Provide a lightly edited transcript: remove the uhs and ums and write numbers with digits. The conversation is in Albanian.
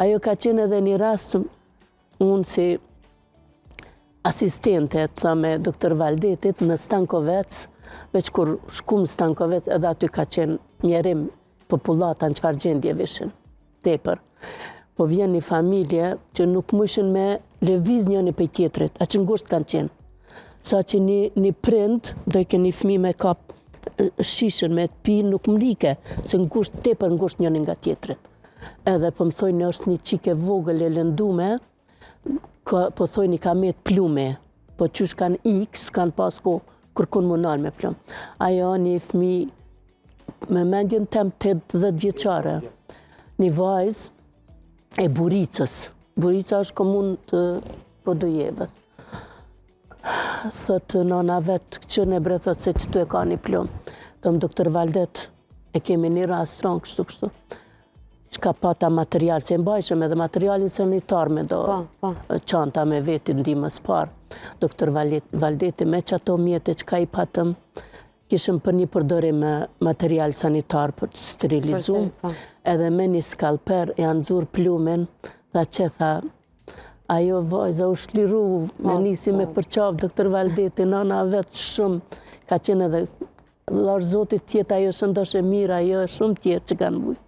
Ajo ka qenë edhe një rast, unë si asistente me doktor Valdetit në Stankovec, veç kur shkum Stankovec, edhe aty ka qenë mjerim popullata në qëfar gjendje vishin, tepër. Po vjen një familje që nuk mushin me lëviz njëni për tjetrit, a që ngusht kanë qenë. Sa që një prind, do i ke një fmi me kap shishën me të pi, nuk mrike, se ngusht, tepër ngusht njëni nga tjetrit. Edhe po më thojnë është një qike vogël e lëndume, po thojnë i ka met plume, po qysh kanë X, kanë pas ko, kërkun më nalë me plume. Ajo një fmi me mendjen tem 8-10 vjeqare, një vajzë e Buricës. Burica është komunë të Podojevës. Thotë nana vetë këqën e bre, thotë se që tu e ka një plumë. Thëmë doktor Valdet, e kemi një rastron kështu. Qka pata material, që e mbajshëm edhe materialin sanitar me do qanta me veti ndimës parë. Doktor Valdeti me që ato mjete qka i patëm, kishëm për një përdorim material sanitar për të sterilizu, edhe me një skalper e anëzur plumen, dhe që tha, ajo vajza u shliru, me nisi me përqaf doktor Valdeti, nana vetë shumë, ka qenë edhe, lorë zotit tjetë, ajo shëndosh e mira, ajo shumë tjetë që kanë mujtë.